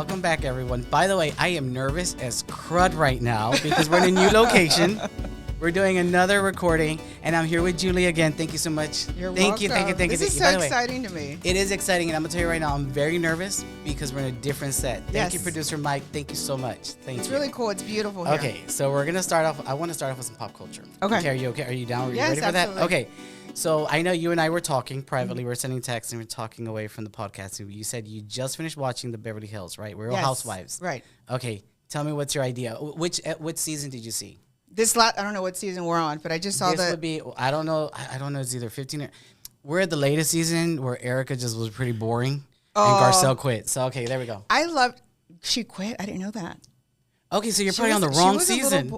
Welcome back, everyone. By the way, I am nervous as crud right now because we're in a new location. We're doing another recording, and I'm here with Julie again. Thank you so much. You're thank welcome. you. This is so exciting to me. It is exciting, and I'm going to tell you right now, I'm very nervous because we're in a different set. Thank you, producer Mike. Thank you so much. Thank you. It's really cool. It's beautiful here. Okay, so we're going to start off. I want to start off with some pop culture. Okay. Are you okay? Are you down? Are you yes, ready for absolutely. that? Okay. So I know you and I were talking privately. We're sending texts and we're talking away from the podcast. You said you just finished watching the Beverly Hills, right? We're all housewives. Right. Okay. Tell me what's your idea. Which season did you see? I don't know what season we're on, but I just saw this would be, I don't know. It's either 15 or... We're at the latest season where Erica just was pretty boring and Garcelle quit. So, okay, there we go. She quit? I didn't know that. Okay, so you're probably on the wrong season.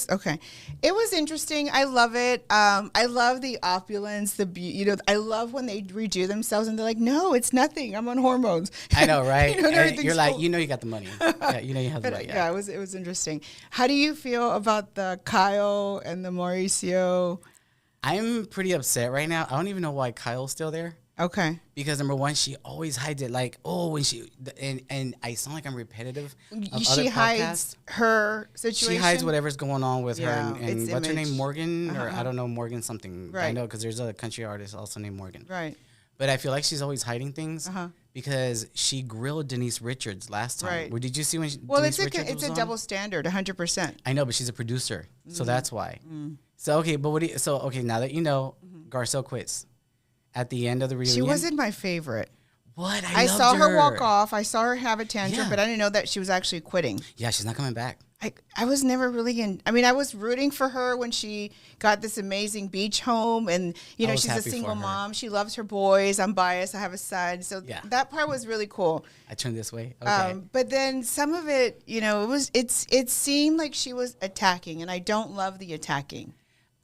Okay. It was interesting. I love it. I love the opulence, I love when they redo themselves and they're like, no, it's nothing. I'm on hormones. I know, right? You're like, cool. You know you got the money. Yeah, you know you have the money. Yeah, it was interesting. How do you feel about the Kyle and the Mauricio? I'm pretty upset right now. I don't even know why Kyle's still there. Okay. Because number one, she always hides it. Like, when she and I sound like I'm repetitive. She hides her situation. She hides whatever's going on with her. And what's her name, Morgan, or I don't know, Morgan something. Right. I know because there's a country artist also named Morgan. Right. But I feel like she's always hiding things because she grilled Denise Richards last time. Right. Well, did you see when? It's a double standard, 100%. I know, but she's a producer, so that's why. So okay, but now that you know, Garcelle quits. At the end of the reunion, she wasn't my favorite. What? I saw her walk off. I saw her have a tantrum, but I didn't know that she was actually quitting. Yeah, she's not coming back. I was never really I was rooting for her when she got this amazing beach home, and she's a single mom. She loves her boys. I'm biased. I have a son, so that part was really cool. I turned this way. Okay. But then some of it, it seemed like she was attacking, and I don't love the attacking.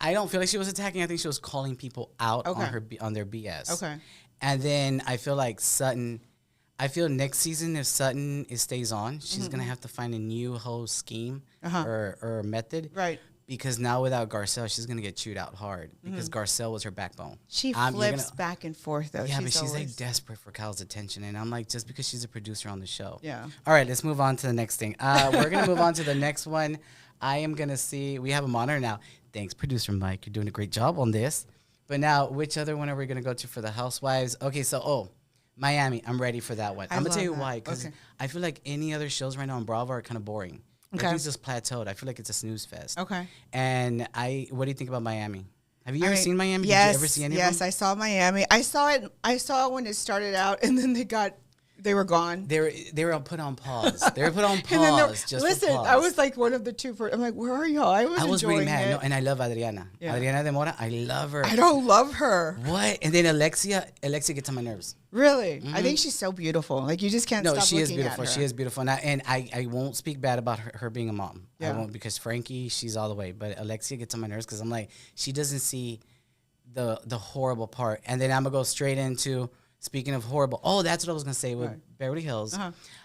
I don't feel like she was attacking. I think she was calling people out on their BS. Okay. And then I feel like Sutton. I feel next season, if Sutton stays on, she's gonna have to find a new whole scheme or method. Right. Because now without Garcelle, she's gonna get chewed out hard because Garcelle was her backbone. She flips back and forth though. Yeah, but she's like desperate for Kyle's attention, and I'm like, just because she's a producer on the show. Yeah. All right, let's move on to the next thing. We're gonna move on to the next one. I am gonna see. We have a monitor now. Thanks, producer Mike. You're doing a great job on this. But now, which other one are we going to go to for the Housewives? Okay, so, Miami. I'm ready for that one. I'm going to tell you why. Because I feel like any other shows right now on Bravo are kind of boring. Okay. Everything's just plateaued. I feel like it's a snooze fest. Okay. And what do you think about Miami? Have you ever seen Miami? Yes. Did you ever see any of them? Yes, I saw Miami. I saw it when it started out, and then they were gone. They were put on pause. They were put on pause. Listen, I was like one of the two. I'm like, where are y'all? I was really mad. No, and I love Adriana. Yeah. Adriana de Mora, I love her. I don't love her. What? And then Alexia gets on my nerves. Really? I think she's so beautiful. Like, you just can't stop looking at her. No, she is beautiful. She is beautiful. And I won't speak bad about her being a mom. Yeah. I won't, because Frankie, she's all the way. But Alexia gets on my nerves because I'm like, she doesn't see the horrible part. And then I'm going to go straight into... Speaking of horrible, that's what I was going to say with Beverly Hills.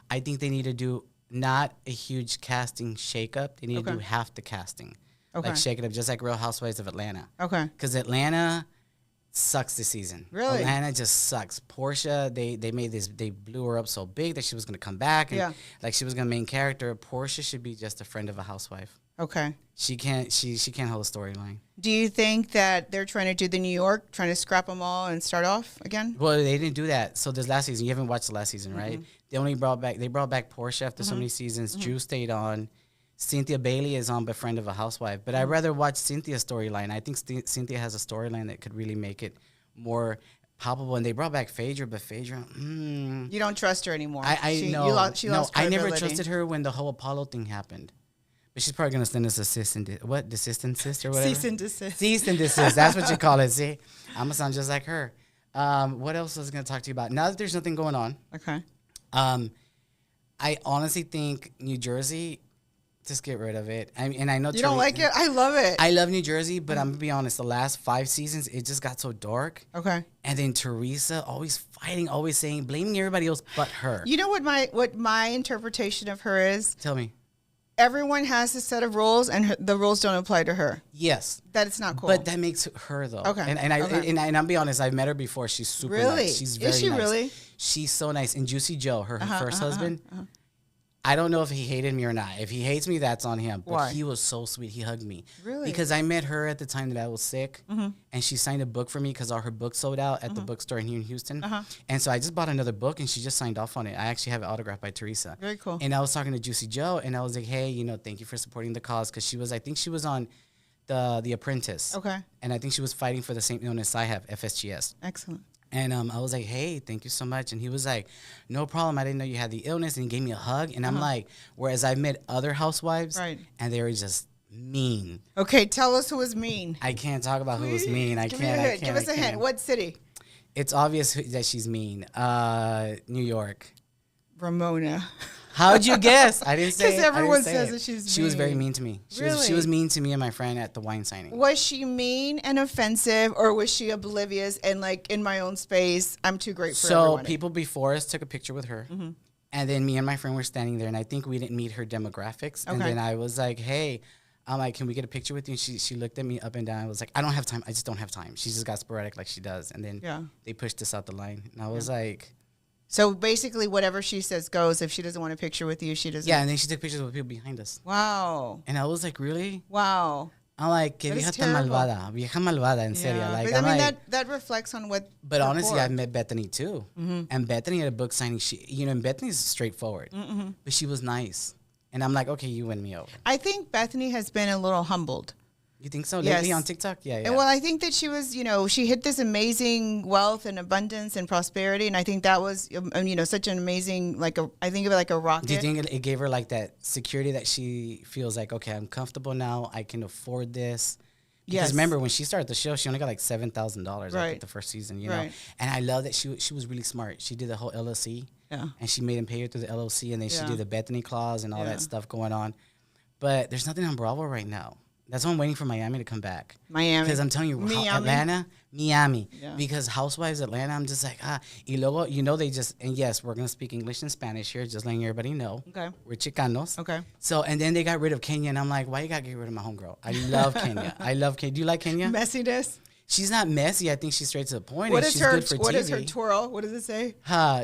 I think they need to do not a huge casting shakeup. They need to do half the casting. Like shake it up, just like Real Housewives of Atlanta. Okay. Because Atlanta sucks this season. Really? Atlanta just sucks. Portia, they blew her up so big that she was going to come back. And like she was going to main character. Portia should be just a friend of a housewife. Okay. She can't hold a storyline. Do you think that they're trying to do the New York, trying to scrap them all and start off again? Well, they didn't do that. So this last season, you haven't watched the last season, right? They brought back Portia after so many seasons. Drew stayed on. Cynthia Bailey is on, but friend of a housewife. But I'd rather watch Cynthia's storyline. I think Cynthia has a storyline that could really make it more palpable. And they brought back Phaedra, but Phaedra, you don't trust her anymore. She lost credibility. I never trusted her when the whole Apollo thing happened. But she's probably going to send us a cease and desist or whatever? Cease and desist. Cease and desist. That's what you call it. See? I'm going to sound just like her. What else was I going to talk to you about? Now that there's nothing going on. Okay. I honestly think New Jersey, just get rid of it. I know you don't like it. I love it. I love New Jersey, but I'm gonna be honest. The last 5 seasons, it just got so dark. Okay. And then Teresa always fighting, always saying, blaming everybody else but her. You know what my interpretation of her is? Tell me. Everyone has a set of rules, and the rules don't apply to her. Yes, that it's not cool. But that makes her though. Okay. And I'll be honest. I've met her before. She's super nice. She's very nice. Is she really? She's so nice. And Juicy Joe, her first husband. I don't know if he hated me or not. If he hates me, that's on him. But Why? he was so sweet. He hugged me. Really? Because I met her at the time that I was sick, and she signed a book for me because all her books sold out at the bookstore here in Houston. And so I just bought another book, and she just signed off on it. I actually have it autographed by Teresa. Very cool. And I was talking to Juicy Joe, and I was like, hey, thank you for supporting the cause. Because I think she was on The Apprentice. Okay. And I think she was fighting for the same illness I have, FSGS. Excellent. And I was like, hey, thank you so much. And he was like, no problem. I didn't know you had the illness. And he gave me a hug. And I'm like, whereas I've met other housewives, right, and they were just mean. Okay, tell us who was mean. I can't talk about who was mean. I can't. Give us a hint. What city? It's obvious that she's mean. New York. Ramona. How'd you guess? I didn't say it. Because everyone says that she's mean. She was very mean to me. Really? She was mean to me and my friend at the wine signing. Was she mean and offensive, or was she oblivious and like, in my own space, I'm too great for everyone? So people before us took a picture with her. And then me and my friend were standing there, and I think we didn't meet her demographics. Okay. And then I was like, hey, I'm like, can we get a picture with you? And she looked at me up and down. I was like, I don't have time. I just don't have time. She just got sporadic like she does. And then they pushed us out the line. And I was like... So basically, whatever she says goes. If she doesn't want a picture with you, she doesn't. Yeah, and then she took pictures with people behind us. Wow. And I was like, really? Wow. I'm like, que vieja tan malvada. Vieja malvada, en serio. Like, but, I mean, that reflects on what... But honestly, I've met Bethany, too. And Bethany at a book signing, and Bethany's straightforward. But she was nice. And I'm like, okay, you win me over. I think Bethany has been a little humbled. You think so? Lately on TikTok? Yeah. And well, I think that she was, she hit this amazing wealth and abundance and prosperity. And I think that was, such an amazing, I think of it like a rocket. Do you think it gave her like that security that she feels like, okay, I'm comfortable now. I can afford this. Because remember, when she started the show, she only got like $7,000 like, the first season, you know? And I love that she was really smart. She did the whole LLC. Yeah. And she made him pay her through the LLC. And then she did the Bethany clause and all that stuff going on. But there's nothing on Bravo right now. That's why I'm waiting for Miami to come back. Miami. Because I'm telling you, Atlanta, Miami. Yeah. Because Housewives Atlanta, I'm just like, y luego, they just, and yes, we're going to speak English and Spanish here, just letting everybody know. Okay. We're Chicanos. Okay. So, and then they got rid of Kenya, and I'm like, why you got to get rid of my homegirl? I love Kenya. I love Kenya. Do you like Kenya? Messiness. She's not messy. I think she's straight to the point. What is she's her? Good for what TV. Is her twirl? What does it say?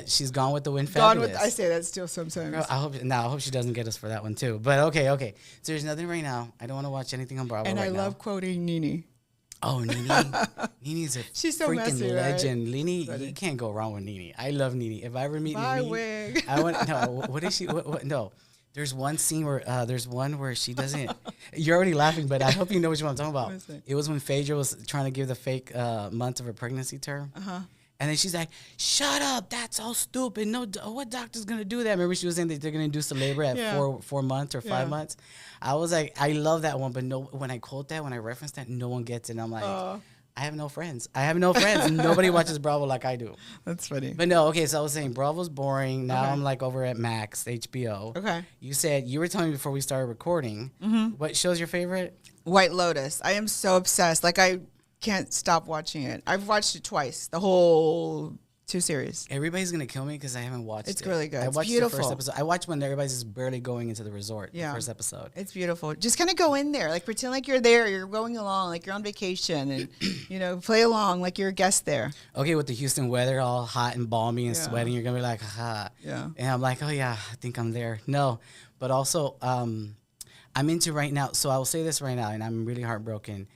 She's gone with the wind. Fabulous. I say that still sometimes. Girl, I hope she doesn't get us for that one too. But okay. So there's nothing right now. I don't want to watch anything on Bravo. And right I love quoting Nene. Oh, Nene. Nene's a she's so freaking messy, legend. Right? Nene, you can't go wrong with Nene. I love Nene. If I ever meet Nene, wig. I want no. What is she? What? No. There's one scene where she doesn't. You're already laughing, but I hope you know what I'm talking about. It was when Phaedra was trying to give the fake months of her pregnancy term. And then she's like, shut up, that's all stupid. No, what doctor's going to do that? Remember she was saying that they're going to induce the labor at 4 months or 5 months? I was like, I love that one, but no, when I quote that, when I reference that, no one gets it. And I'm like, I have no friends. Nobody watches Bravo like I do. That's funny. But no, okay, so I was saying Bravo's boring. Now I'm like over at Max, HBO. Okay. You were telling me before we started recording, what show's your favorite? White Lotus. I am so obsessed. Like, I can't stop watching it. I've watched it twice, the whole 2 series. Everybody's going to kill me because I haven't watched it. It's really good. I watched the first episode. I watched when everybody's just barely going into the resort, the first episode. It's beautiful. Just kind of go in there. Like, pretend like you're there. You're going along like you're on vacation and, play along like you're a guest there. Okay, with the Houston weather all hot and balmy and sweating, you're going to be like, ha. Yeah. And I'm like, oh, yeah, I think I'm there. No. But also, I'm into right now. So I will say this right now, and I'm really heartbroken.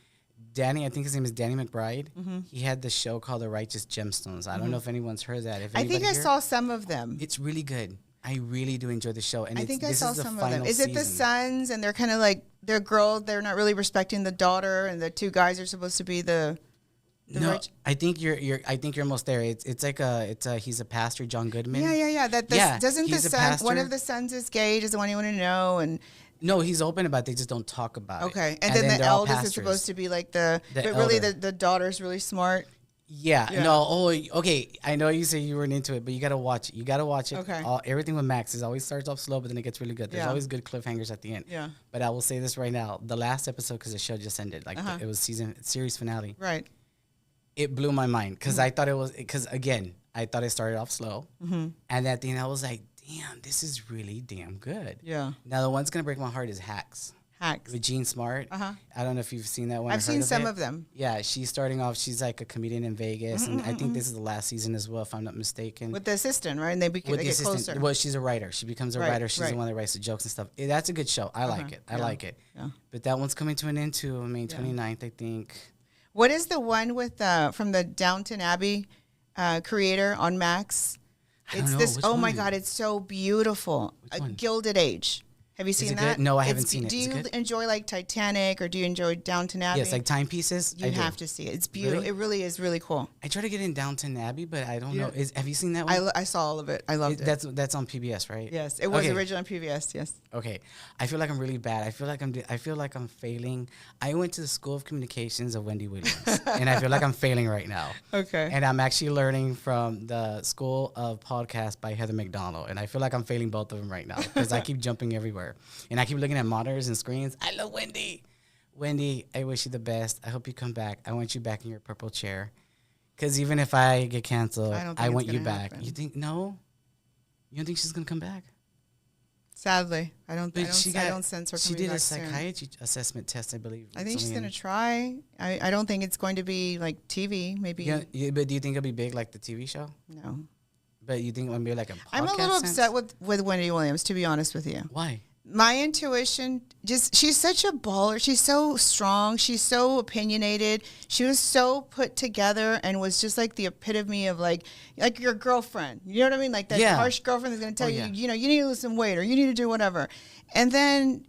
Danny, I think his name is Danny McBride. He had the show called The Righteous Gemstones. I don't know if anyone's heard that. I think I saw some of them. It's really good. I really do enjoy the show. And I think I saw some of them. Is it the sons and they're kind of like, they're girls, they're not really respecting the daughter, and the 2 guys are supposed to be the no, I think you're almost there. It's like he's a pastor, John Goodman. Yeah. Doesn't the son, one of the sons is gay? Doesn't want anyone to know, and no, he's open about it. They just don't talk about it. Okay. And then the eldest is supposed to be like but really the daughter's really smart. Yeah. No. Oh, okay. I know you say you weren't into it, but you got to watch it. You got to watch it. Okay. Everything with Max is always starts off slow, but then it gets really good. There's always good cliffhangers at the end. Yeah. But I will say this right now. The last episode, because the show just ended, it was series finale. Right. It blew my mind because I thought it was, I thought it started off slow. And at the end, I was like, damn, this is really damn good. Yeah. Now, the one's going to break my heart is Hacks. Hacks. with Jean Smart. I don't know if you've seen that one. I've seen some of them. Yeah, she's starting off. She's like a comedian in Vegas, and I think this is the last season as well, if I'm not mistaken. With the assistant, right? And they get closer. Well, she's a writer. She becomes a writer. She's the one that writes the jokes and stuff. That's a good show. I like it. I like it. Yeah. But that one's coming to an end too. I mean, 29th, I think. What is the one with from the Downton Abbey creator on Max? It's this. Oh my God! It's so beautiful. Gilded Age. Have you seen that? Good? No, I haven't seen it. Do you enjoy like Titanic or do you enjoy Downton Abbey? Yes, like timepieces. You have to see it. It's beautiful. Really? It really is really cool. I try to get in Downton Abbey, but I don't know. Have you seen that one? I saw all of it. I loved it. That's on PBS, right? Yes, it was originally on PBS. Yes. Okay, I feel like I'm really bad. I feel like I'm failing. I went to the School of Communications of Wendy Williams, and I feel like I'm failing right now. Okay. And I'm actually learning from the School of Podcast by Heather McDonald, and I feel like I'm failing both of them right now because I keep jumping everywhere, and I keep looking at monitors and screens. I love Wendy. Wendy, I wish you the best. I hope you come back. I want you back in your purple chair. Because even if I get canceled, I want you back. You think, no? You don't think she's going to come back? Sadly, I don't sense her coming back. She did a psychiatry assessment test, I believe. I think she's going to try. I don't think it's going to be like TV, maybe. Yeah, but do you think it'll be big like the TV show? No. But you think it'll be like a podcast I'm a little upset with Wendy Williams, to be honest with you. Why? My intuition, she's such a baller. She's so strong. She's so opinionated. She was so put together and was just like the epitome of like your girlfriend. You know what I mean? Like that harsh girlfriend that's going to tell you, you need to lose some weight or you need to do whatever. And then,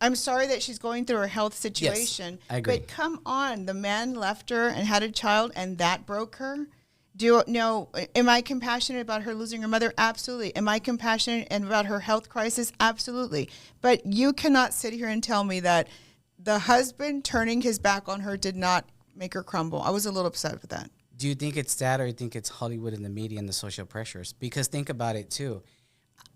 I'm sorry that she's going through her health situation. Yes, I agree. But come on, the man left her and had a child and that broke her. Am I compassionate about her losing her mother? Absolutely. Am I compassionate about her health crisis? Absolutely. But you cannot sit here and tell me that the husband turning his back on her did not make her crumble. I was a little upset with that. Do you think it's that, or do you think it's Hollywood and the media and the social pressures? Because think about it too.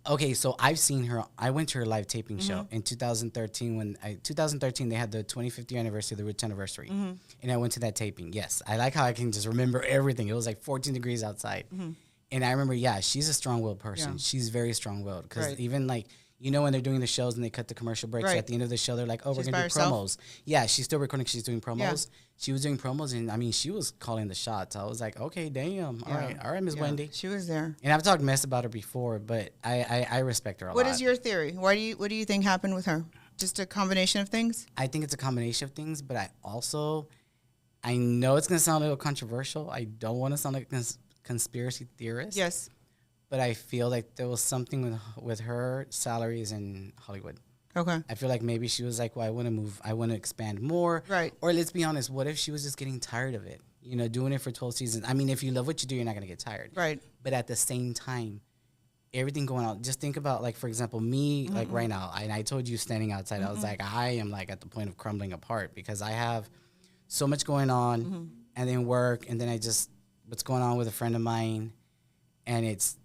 Okay, so I've seen her. I went to her live taping show in 2013 2013 they had the 25th year anniversary, the Roots anniversary, and I went to that taping. Yes, I like how I can just remember everything. It was like 14 degrees outside, and I remember, she's a strong-willed person. Yeah. She's very strong-willed because even like when they're doing the shows and they cut the commercial breaks at the end of the show, they're like, "Oh, we're gonna do promos." Yeah, she's still recording. She's doing promos. Yeah. She was doing promos, and I mean, she was calling the shots. I was like, "Okay, damn, all right, Miss Wendy." She was there, and I've talked mess about her before, but I respect her a lot. What is your theory? What do you think happened with her? Just a combination of things? I think it's a combination of things, but I know it's gonna sound a little controversial. I don't want to sound like a conspiracy theorist. Yes. But I feel like there was something with her salaries in Hollywood. Okay. I feel like maybe she was like, well, I want to move. I want to expand more. Right. Or let's be honest, what if she was just getting tired of it? Doing it for 12 seasons. I mean, if you love what you do, you're not going to get tired. Right. But at the same time, everything going on, just think about, like, for example, me, like right now, and I told you standing outside, I was like, I am like at the point of crumbling apart because I have so much going on and then work. And then what's going on with a friend of mine. And it's,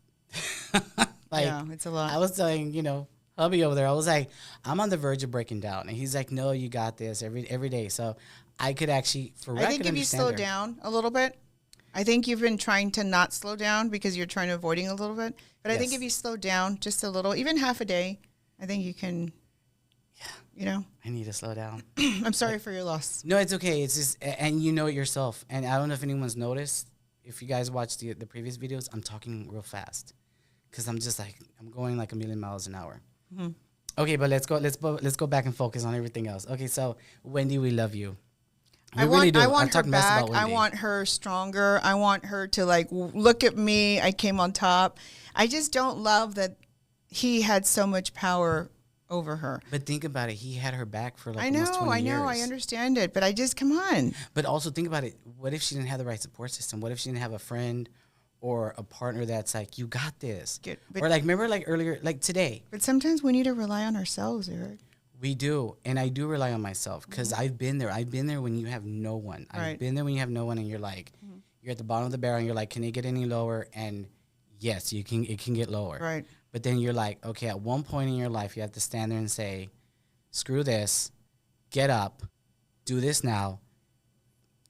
it's a lot. I was telling, hubby over there, I was like, I'm on the verge of breaking down. And he's like, no, you got this every day. So I could actually, I think if you slow down a little bit, I think you've been trying to not slow down because you're trying to avoiding a little bit. But I think if you slow down just a little, even half a day, I think you can, I need to slow down. I'm sorry for your loss. No, it's okay. It's just, and you know it yourself. And I don't know if anyone's noticed. If you guys watched the previous videos, I'm talking real fast because I'm just like I'm going like a million miles an hour. Okay, but let's go back and focus on everything else. Okay, so Wendy, we love you. I want her back. I want her stronger. I want her to like look at me. I came on top. I just don't love that he had so much power over her. But think about it. He had her back for like almost 20 years. I understand it. But I just, come on. But also think about it. What if she didn't have the right support system? What if she didn't have a friend or a partner that's like, you got this? Or like, remember like earlier, like today. But sometimes we need to rely on ourselves, Eric. We do. And I do rely on myself because I've been there. I've been there when you have no one. I've been there when you have no one and you're like, you're at the bottom of the barrel and you're like, can it get any lower? And yes, it can get lower. Right. But then you're like, okay, at one point in your life, you have to stand there and say, screw this, get up, do this now.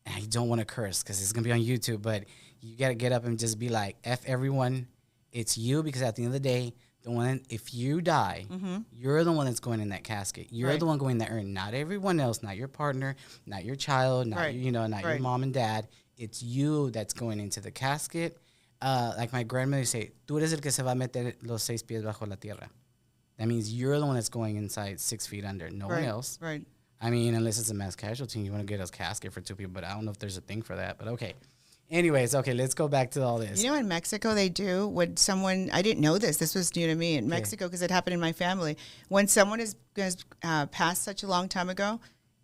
And I don't want to curse because it's going to be on YouTube, but you got to get up and just be like, F everyone. It's you, because at the end of the day, the one, if you die, you're the one that's going in that casket. You're the one going in that urn. Not everyone else, not your partner, not your child, not not your mom and dad. It's you that's going into the casket. Like my grandmother say, tú eres el que se va a meter los 6 pies bajo la tierra. That means you're the one that's going inside 6 feet under. No one else. Right. I mean, unless it's a mass casualty, you want to get a casket for 2 people, but I don't know if there's a thing for that. But okay. Anyways, okay, let's go back to all this. You know, in Mexico, they do when someone, I didn't know this. This was new to me in Mexico because it happened in my family. When someone has passed such a long time ago,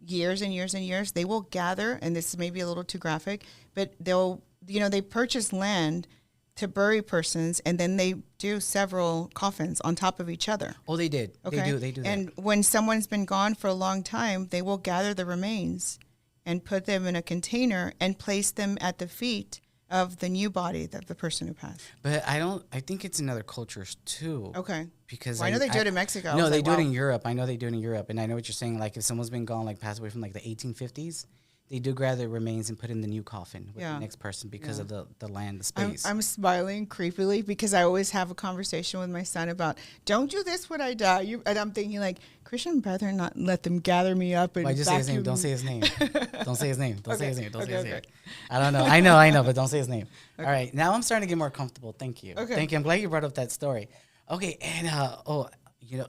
years and years and years, they will gather, and this may be a little too graphic, but they purchase land to bury persons, and then they do several coffins on top of each other. Oh, they did. Okay. They do that. And when someone's been gone for a long time, they will gather the remains and put them in a container and place them at the feet of the new body of the person who passed. But I think it's in other cultures too. Okay. Because I know they do it in Mexico. No, they do it in Europe. I know they do it in Europe. And I know what you're saying. Like if someone's been gone, like passed away from like the 1850s, they do grab their remains and put in the new coffin with the next person because of the land, the space. I'm smiling creepily because I always have a conversation with my son about, don't do this when I die. And I'm thinking like, Christian brethren, not let them gather me up and just say his name. Don't say his name. Don't say his name. Don't say his name. Don't say his name. I don't know. I know, but don't say his name. Okay. All right. Now I'm starting to get more comfortable. Thank you. Okay. Thank you. I'm glad you brought up that story. Okay. And,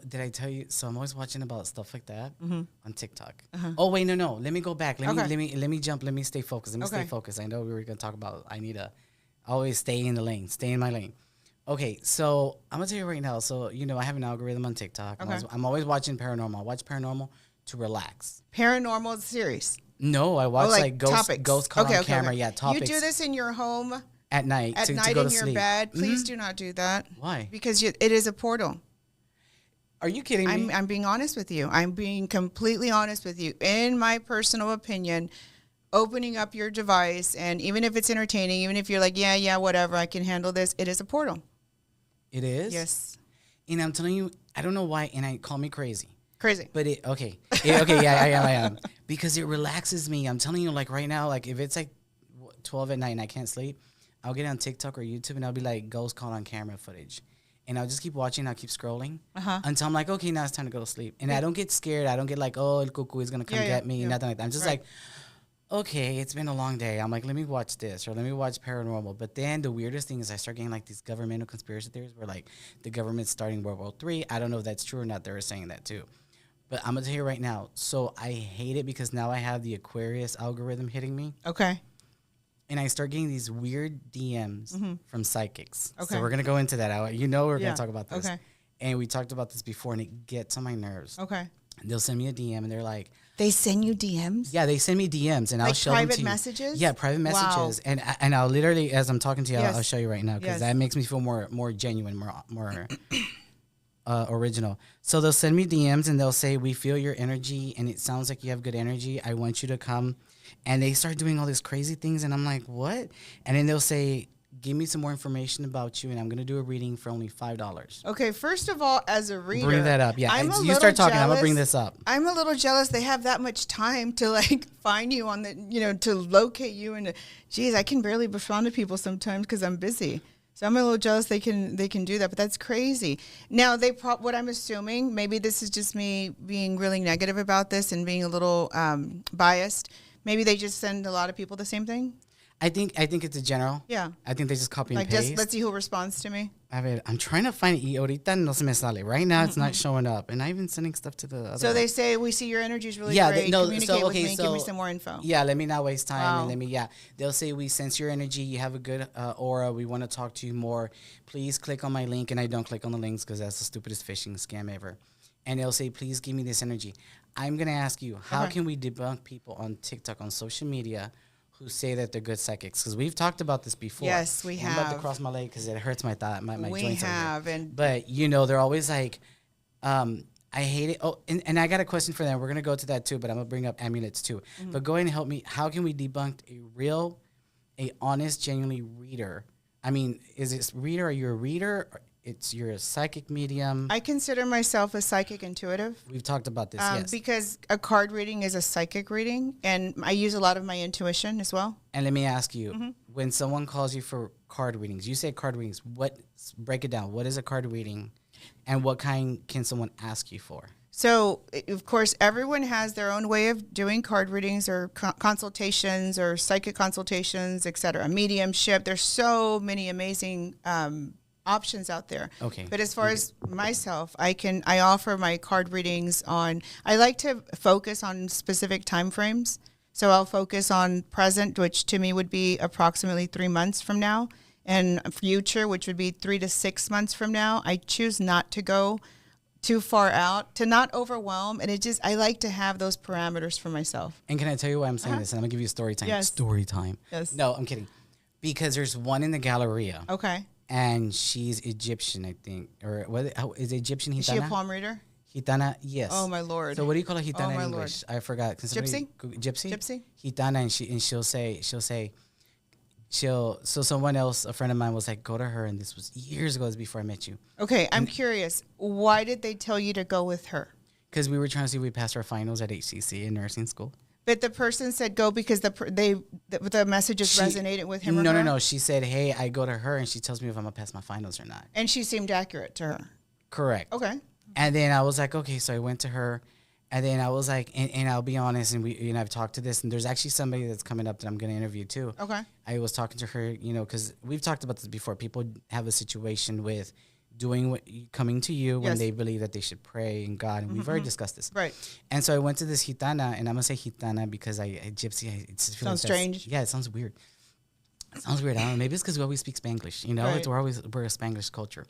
did I tell you? So I'm always watching about stuff like that on TikTok. Oh, wait, no. Let me go back. Let me jump. Let me stay focused. Stay focused. I know we were going to talk about, I need to always stay in the lane, stay in my lane. Okay, so I'm going to tell you right now. So, I have an algorithm on TikTok. Okay. I'm always watching paranormal. I watch paranormal to relax. Paranormal series? No, I watch like ghost caught on camera. Okay. Yeah, topics. You do this in your home? At night to go to sleep. In your bed? Please do not do that. Why? Because it is a portal. Are you kidding me? I'm being honest with you. I'm being completely honest with you. In my personal opinion, opening up your device, and even if it's entertaining, even if you're like, yeah, whatever, I can handle this, it is a portal. It is? Yes. And I'm telling you, I don't know why, and I call me crazy. Crazy. But I am. Because it relaxes me. I'm telling you, like right now, like if it's like 12 at night and I can't sleep, I'll get on TikTok or YouTube and I'll be like ghost caught on camera footage. And I'll just keep watching. I'll keep scrolling until I'm like, okay, now it's time to go to sleep. And I don't get scared. I don't get like, oh, el cuckoo is going to come get me. Nothing like that. I'm just like, okay, it's been a long day. I'm like, let me watch this or let me watch paranormal. But then the weirdest thing is I start getting like these governmental conspiracy theories where like the government's starting World War III. I don't know if that's true or not. They were saying that too. But I'm going to tell you right now. So I hate it because now I have the Aquarius algorithm hitting me. Okay. And I start getting these weird DMs from psychics. Okay. So we're going to go into that. We're going to talk about this. Okay. And we talked about this before, and it gets on my nerves. Okay. They'll send me a DM, and they're like... They send you DMs? Yeah, they send me DMs, and I'll show them to you. Private messages? Yeah, private messages. And I'll literally, as I'm talking to you, I'll show you right now, because that makes me feel more genuine, more original. So they'll send me DMs, and they'll say, we feel your energy, and it sounds like you have good energy. I want you to come. And they start doing all these crazy things, and I'm like, what? And then they'll say, give me some more information about you, and I'm going to do a reading for only $5. Okay, first of all, as a reader... Bring that up, yeah. You start talking, I'm going to bring this up. I'm a little jealous they have that much time to, like, find you on the, to locate you. And, geez, I can barely respond to people sometimes because I'm busy. So I'm a little jealous they can do that, but that's crazy. Now, what I'm assuming, maybe this is just me being really negative about this and being a little biased, maybe they just send a lot of people the same thing? I think it's a general. Yeah. I think they just copy and paste. Just let's see who responds to me. I'm trying to find it. Ahorita no se me sale. Right now, it's not showing up. And I've been sending stuff to the other. So they say, we see your energy is really great. Communicate with me. Give me some more info. Yeah, let me not waste time. And they'll say, we sense your energy. You have a good aura. We want to talk to you more. Please click on my link. And I don't click on the links because that's the stupidest phishing scam ever. And they'll say, please give me this energy. I'm going to ask you, how can we debunk people on TikTok, on social media, who say that they're good psychics? Because we've talked about this before. Yes, we have. I'm about to cross my leg because it hurts my thigh, my joints. We have. But, they're always like, I hate it. Oh, and I got a question for them. We're going to go to that too, but I'm going to bring up amulets too. Mm-hmm. But go ahead and help me. How can we debunk a honest, genuinely reader? I mean, is it reader? Are you a reader? You're a psychic medium. I consider myself a psychic intuitive. We've talked about this, yes. Because a card reading is a psychic reading, and I use a lot of my intuition as well. And let me ask you, when someone calls you for card readings, you say card readings, break it down. What is a card reading? And what kind can someone ask you for? So, of course, everyone has their own way of doing card readings or consultations or psychic consultations, et cetera. Mediumship. There's so many amazing options out there. Okay. But as far as myself, I offer my card readings on, I like to focus on specific time frames. So I'll focus on present, which to me would be approximately 3 months from now, and future, which would be 3 to 6 months from now. I choose not to go too far out, to not overwhelm, and I like to have those parameters for myself. And can I tell you why I'm saying this? And I'm gonna give you a story time. Yes. Story time. Yes. No, I'm kidding. Because there's one in the Galleria. Okay. And she's Egyptian, I think, or what is it Egyptian? Gitana? Is she a palm reader? Gitana, yes. Oh my Lord. So what do you call a gitana in my English? Lord. I forgot. Gypsy? Gypsy. Gitana, and she'll say. So someone else, a friend of mine, was like, go to her, and this was years ago. This was before I met you. Okay, I'm curious. Why did they tell you to go with her? Because we were trying to see if we passed our finals at HCC in nursing school. But the person said go because the messages resonated with him. No. She said, hey, I go to her, and she tells me if I'm gonna pass my finals or not. And she seemed accurate to her. Correct. Okay. And then I was like, okay, so I went to her. And then I was like, and I'll be honest, and I've talked to this, and there's actually somebody that's coming up that I'm going to interview too. Okay. I was talking to her, because we've talked about this before. People have a situation with coming to you when they believe that they should pray in God, and we've already discussed this. Right. And so I went to this gitana, and I'm going to say gitana because gypsy, it just sounds strange. Yeah, it sounds weird. It sounds weird. I don't know. Maybe it's because we always speak Spanglish, Right. We're a Spanglish culture.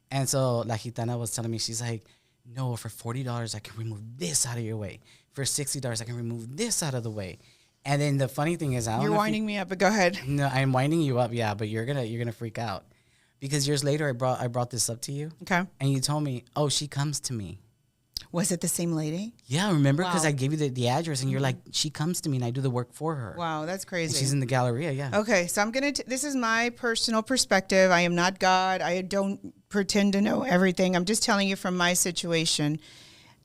And so La Gitana was telling me, she's like, no, for $40, I can remove this out of your way. For $60, I can remove this out of the way. And then the funny thing is, you're winding me up, but go ahead. No, I'm winding you up, yeah, but you're gonna freak out. Because years later, I brought this up to you. Okay. And you told me, oh, she comes to me. Was it the same lady? Yeah, remember? Because Wow. I gave you the address, and you're like, she comes to me, and I do the work for her. Wow, that's crazy. And she's in the Galleria, yeah. Okay, so this is my personal perspective. I am not God. I don't pretend to know everything. I'm just telling you from my situation.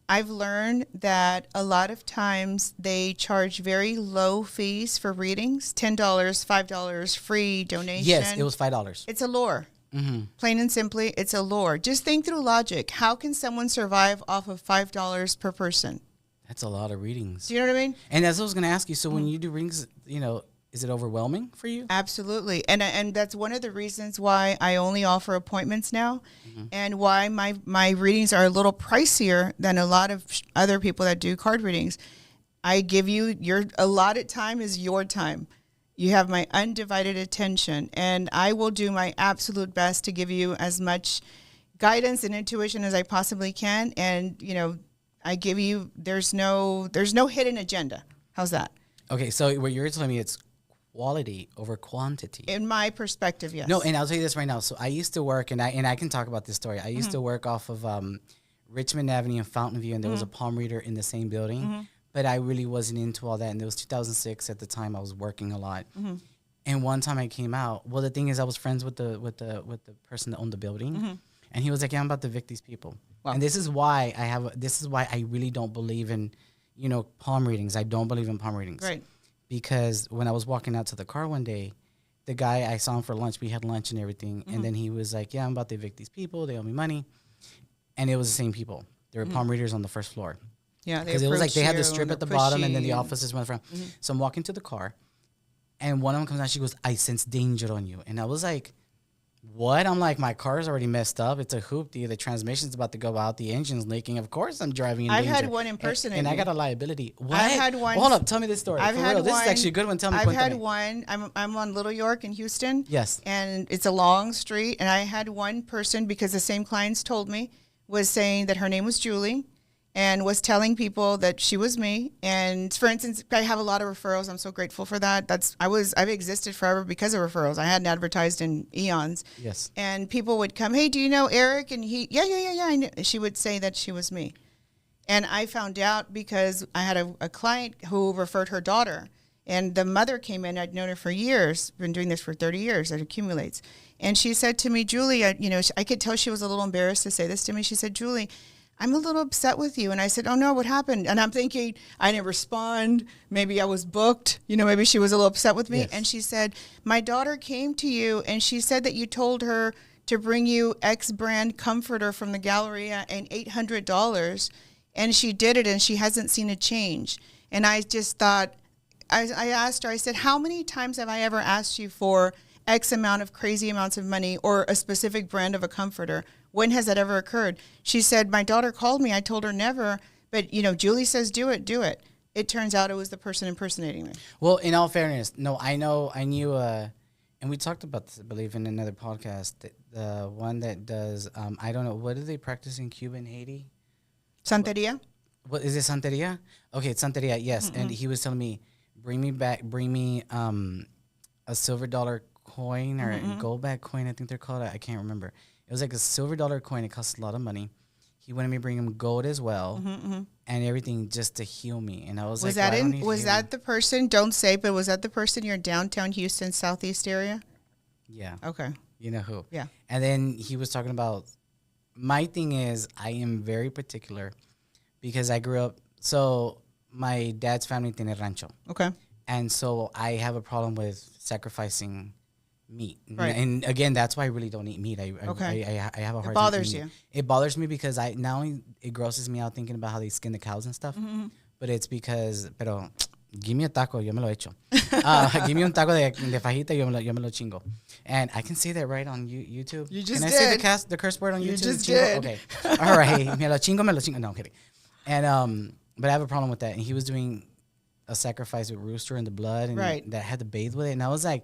I've learned that a lot of times they charge very low fees for readings, $10, $5, free donation. Yes, it was $5. It's a lure. Mm-hmm. Plain and simply, it's a lure. Just think through logic. How can someone survive off of $5 per person? That's a lot of readings. Do you know what I mean? And that's what I was going to ask you. So when you do readings, is it overwhelming for you? Absolutely. And that's one of the reasons why I only offer appointments now, and why my readings are a little pricier than a lot of other people that do card readings. I give you your allotted time is your time. You have my undivided attention, and I will do my absolute best to give you as much guidance and intuition as I possibly can. And, I give you, there's no hidden agenda. How's that? Okay, so what you're telling me, it's quality over quantity. In my perspective, yes. No, and I'll tell you this right now. So I used to work, and I can talk about this story. I used to work off of Richmond Avenue and Fountain View, and there was a palm reader in the same building. But I really wasn't into all that. And it was 2006 at the time. I was working a lot. And one time I came out. Well, the thing is, I was friends with the person that owned the building, and he was like, "Yeah, I'm about to evict these people." Wow. And this is why I really don't believe in, palm readings. I don't believe in palm readings. Right. Because when I was walking out to the car one day, the guy, I saw him for lunch. We had lunch and everything, and then he was like, "Yeah, I'm about to evict these people. They owe me money," and it was the same people. There were palm readers on the first floor. Yeah, because it was like they had the strip at the bottom, and then the offices went from. So I'm walking to the car, and one of them comes out. She goes, "I sense danger on you," and I was like, "What?" I'm like, "My car's already messed up. It's a hoopty. The transmission's about to go out. The engine's leaking. Of course, I'm driving in danger." I've had one impersonate and I got a liability. What? I've had one. Hold up, tell me this story. I've For had real, this one, is actually a good one. Tell me. I've had one. I'm on Little York in Houston. Yes. And it's a long street, and I had one person, because the same clients told me, was saying that her name was Julie, and was telling people that she was me. And for instance, I have a lot of referrals. I'm so grateful for that. I've existed forever because of referrals. I hadn't advertised in eons. Yes. And people would come, "Hey, do you know Eric?" And yeah. I knew. She would say that she was me. And I found out because I had a client who referred her daughter. And the mother came in. I'd known her for years. Been doing this for 30 years. It accumulates. And she said to me, "Julie," I could tell she was a little embarrassed to say this to me. She said, "Julie, I'm a little upset with you." And I said, "Oh no, what happened?" And I'm thinking, I didn't respond. Maybe I was booked. Maybe she was a little upset with me. Yes. And she said, "My daughter came to you, and she said that you told her to bring you X brand comforter from the Galleria and $800. And she did it, and she hasn't seen a change. And I just thought, I asked her, I said, how many times have I ever asked you for X amount of crazy amounts of money or a specific brand of a comforter? When has that ever occurred? She said, my daughter called me. I told her never. But, Julie says, do it. It turns out it was the person impersonating me. Well, in all fairness, no, I knew, and we talked about this, I believe, in another podcast, the one that does, I don't know, what do they practice in Cuba and Haiti? Santeria? What is it, Santeria? Okay, it's Santeria, yes. Mm-hmm. And he was telling me, bring me a silver dollar coin or gold back coin, I think they're called. I can't remember. It was like a silver dollar coin. It costs a lot of money. He wanted me to bring him gold as well, and everything just to heal me. And I was like, was that the person? Don't say, but was that the person in your downtown Houston southeast area? Yeah. Okay. You know who? Yeah. And then he was talking about. My thing is, I am very particular because I grew up. So my dad's family tiene rancho. Okay. And so I have a problem with sacrificing meat. Right. And again, that's why I really don't eat meat. I have a hard time. It bothers you. It bothers me because not only it grosses me out thinking about how they skin the cows and stuff, but it's because, pero give me a taco, yo me lo echo. Give me un taco de fajita, yo me lo chingo. And I can say that right on YouTube. You just Can did. I say the curse word on YouTube? You just chingo? did. Okay. All right. Me lo chingo. No, I'm kidding. And but I have a problem with that. And he was doing a sacrifice with rooster in the blood, and that had to bathe with it. And I was like,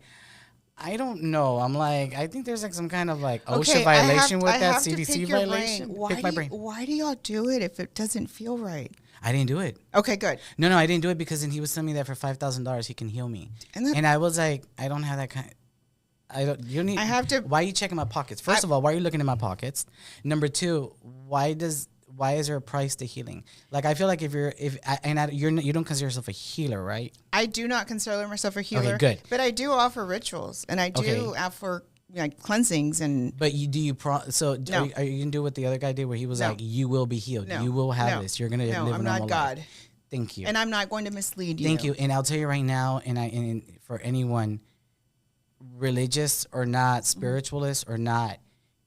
I don't know. I'm like, I think there's like some kind of like OSHA violation with that, CDC violation. Pick my brain. Why do y'all do it if it doesn't feel right? I didn't do it. Okay, good. No, I didn't do it because then he was telling me that for $5,000 he can heal me, and I was like, I don't have that kind. I don't. You need. I have to. Why are you checking my pockets? First of all, why are you looking in my pockets? Number two, why is there a price to healing? Like, I feel like you don't consider yourself a healer, right? I do not consider myself a healer. Okay, good. But I do offer rituals, and I do offer cleansings and. But are you gonna do what the other guy did, where he was like, "You will be healed. You will have this. You're gonna live a normal life." No, I'm not God. Thank you. And I'm not going to mislead you. Thank you. And I'll tell you right now, and for anyone, religious or not, spiritualist or not,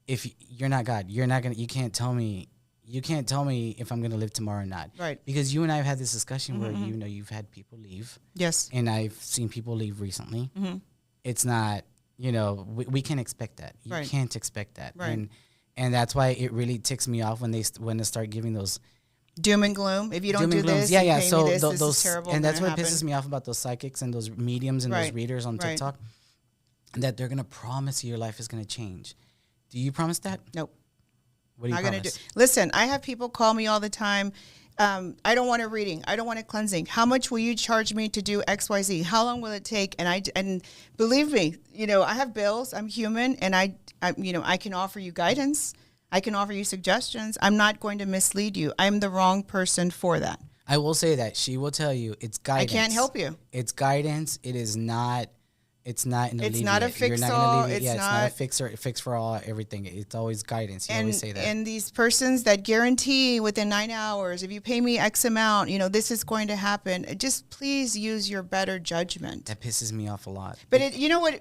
if you're not God, you can't tell me if I'm going to live tomorrow or not. Right. Because you and I have had this discussion where, you've had people leave. Yes. And I've seen people leave recently. Mm-hmm. It's not, we can't expect that. You can't expect that. Right. And that's why it really ticks me off when they start giving those doom and gloom. If you don't do this, yeah. So this is terrible. And that's what pisses me off about those psychics and those mediums and those readers on TikTok. That they're going to promise you your life is going to change. Do you promise that? Nope. What do you promise? Listen, I have people call me all the time. I don't want a reading. I don't want a cleansing. How much will you charge me to do XYZ? How long will it take? And believe me, I have bills. I'm human, and I can offer you guidance. I can offer you suggestions. I'm not going to mislead you. I'm the wrong person for that. I will say that she will tell you it's guidance. I can't help you. It's guidance. It is not. It's not an alleviate. It's not a fix-all. It's not a fix for all everything. It's always guidance. You always say that. And these persons that guarantee within 9 hours, if you pay me X amount, this is going to happen. Just please use your better judgment. That pisses me off a lot. But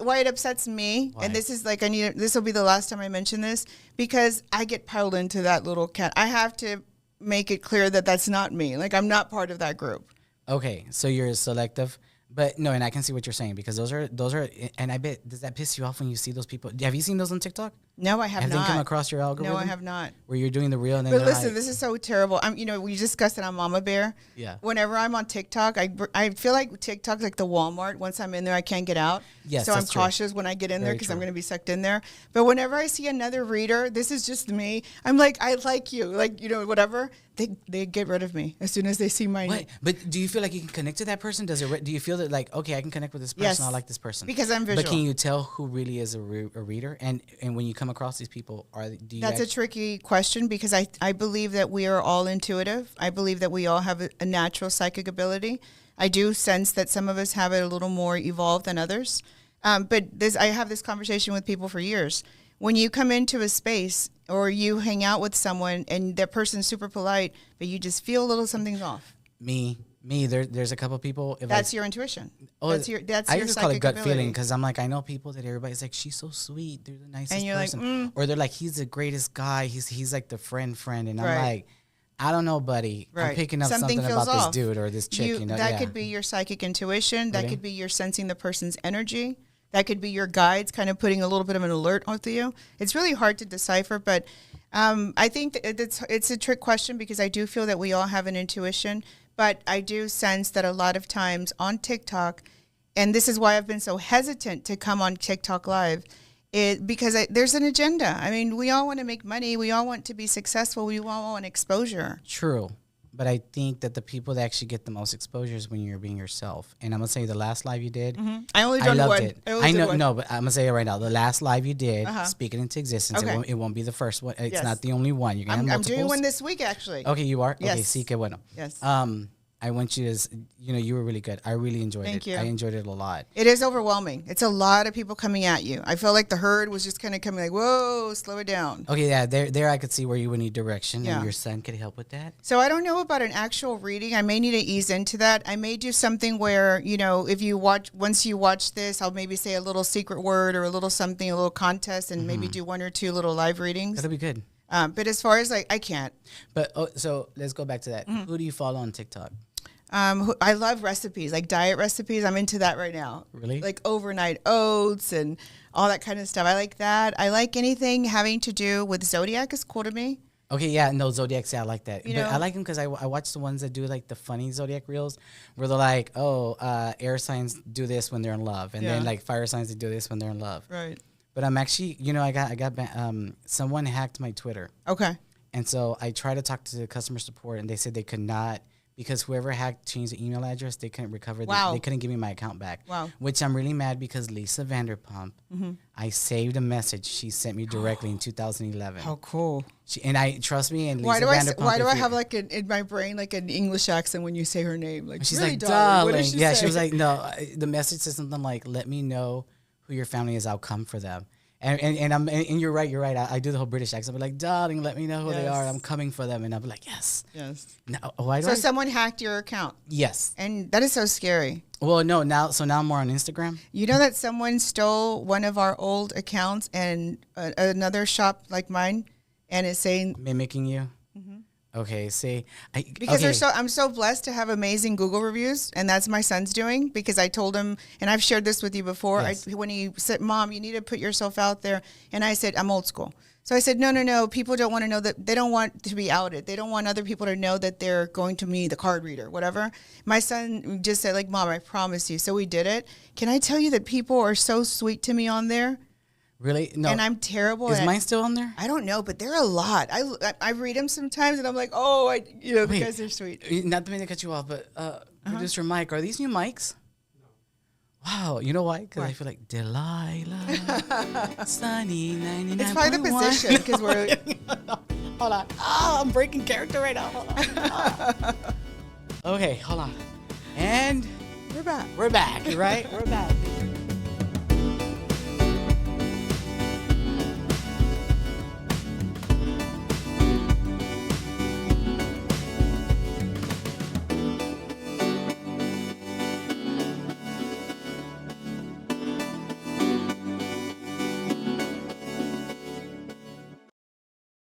why it upsets me? Why? And this is like, this will be the last time I mention this, because I get piled into that little cat. I have to make it clear that that's not me. Like, I'm not part of that group. Okay, so you're selective. But no, and I can see what you're saying, because those are, and I bet, does that piss you off when you see those people? Have you seen those on TikTok? No, I have not. Have they come across your algorithm? No, I have not. Where you're doing the reel and then But listen, this is so terrible. We discussed it on Mama Bear. Yeah. Whenever I'm on TikTok, I feel like TikTok's like the Walmart. Once I'm in there, I can't get out. Yes, so I'm cautious when I get in there, because I'm going to be sucked in there. But whenever I see another reader, this is just me. I'm like, I like you, whatever. They get rid of me as soon as they see my name. But do you feel like you can connect to that person? Do you feel that, like, okay, I can connect with this person? Yes. I like this person because I'm visual. But can you tell who really is a reader? And when you come across these people, That's a tricky question, because I believe that we are all intuitive. I believe that we all have a natural psychic ability. I do sense that some of us have it a little more evolved than others. But I have this conversation with people for years. When you come into a space or you hang out with someone and that person's super polite, but you just feel a little something's off. Me, Me, there's a couple people. That's your intuition. Oh, that's your I just call it gut feeling because I'm like, I know people that everybody's like, she's so sweet, they're the nicest and you're person, like, or they're like, he's the greatest guy, he's like the friend, and I'm like, I don't know, buddy. I'm picking up something about off. This dude or this chick. That could be your psychic intuition. That could be your sensing the person's energy. That could be your guides kind of putting a little bit of an alert with you. It's really hard to decipher, but I think that it's a trick question because I do feel that we all have an intuition. But I do sense that a lot of times on TikTok, and this is why I've been so hesitant to come on TikTok Live, because there's an agenda. I mean, we all want to make money. We all want to be successful. We all want exposure. True. But I think that the people that actually get the most exposure is when you're being yourself. And I'm going to say the last live you did, I only done one. It. I know, no, but I'm going to say it right now. The last live you did, speak it into existence. Okay. It won't be the first one. It's not the only one. You're going to have multiples. I'm doing one this week, actually. Okay, you are? Yes. Okay, sí, qué bueno. Yes. I want you to, you were really good. I really enjoyed it. Thank you. I enjoyed it a lot. It is overwhelming. It's a lot of people coming at you. I feel like the herd was just kind of coming like, whoa, slow it down. Okay, yeah, there I could see where you would need direction, and your son could help with that. So I don't know about an actual reading. I may need to ease into that. I may do something where, if you once you watch this, I'll maybe say a little secret word or a little something, a little contest, and maybe do 1 or 2 little live readings. That'll be good. But as far as I can't. But so let's go back to that. Who do you follow on TikTok? I love recipes, like diet recipes. I'm into that right now. Really? Like overnight oats and all that kind of stuff. I like that. I like anything having to do with zodiac is cool to me. Okay, yeah, no, zodiacs, yeah, I like that. But I like them because I watch the ones that do like the funny zodiac reels where they're like, air signs do this when they're in love. And then like fire signs, they do this when they're in love. Right. But I'm actually, I got someone hacked my Twitter. Okay. And so I tried to talk to the customer support and they said they could not. Because whoever hacked changed the email address, they couldn't recover. They couldn't give me my account back. Wow. Which I'm really mad because Lisa Vanderpump, I saved a message she sent me directly in 2011. How cool. Trust me, and Lisa why do Vanderpump. Why do I have like in my brain like an English accent when you say her name? Like she's really, like, darling. What did she say? she was like, no. The message said something like, let me know who your family is. I'll come for them. And you're right. I do the whole British accent. I'm like, darling, let me know who they are. I'm coming for them. And I'm like, yes. No, so someone hacked your account. Yes. And that is so scary. Well, no, now I'm more on Instagram. You know that someone stole one of our old accounts and another shop like mine, and it's saying mimicking you. Okay, see, I'm so blessed to have amazing Google reviews, and that's my son's doing because I told him, and I've shared this with you before. Yes. When he said, "Mom, you need to put yourself out there," and I said, "I'm old school." So I said, no. People don't want to know that. They don't want to be outed. They don't want other people to know that they're going to me, the card reader, whatever. My son just said, like, "Mom, I promise you." So we did it. Can I tell you that people are so sweet to me on there? Really? No. And I'm terrible. Is mine still on there? I don't know, but they're a lot. I read them sometimes, and I'm like, the guys are sweet. Not to mean to cut you off, but producer Mike, are these new mics? No. Wow. You know why? Because I feel like Delilah, Sunny 99.1. It's probably the position because we're. Hold on. I'm breaking character right now. Okay, hold on. And we're back. We're back, right? We're back.